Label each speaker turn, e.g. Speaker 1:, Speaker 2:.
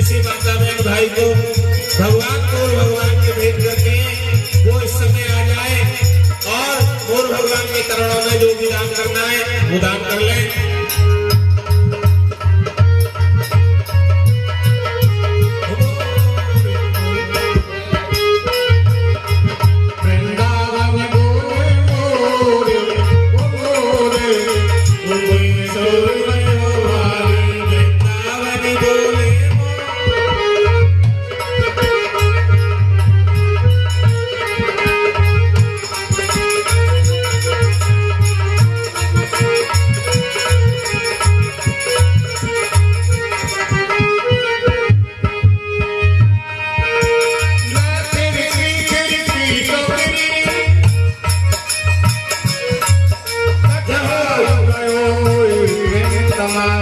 Speaker 1: इसी माता बहन भाई को भगवान को और भगवान के भेंट करके वो इस समय आ जाए और भगवान के चरणों में जो भी दान करना है वो दान कर लें।
Speaker 2: Come on.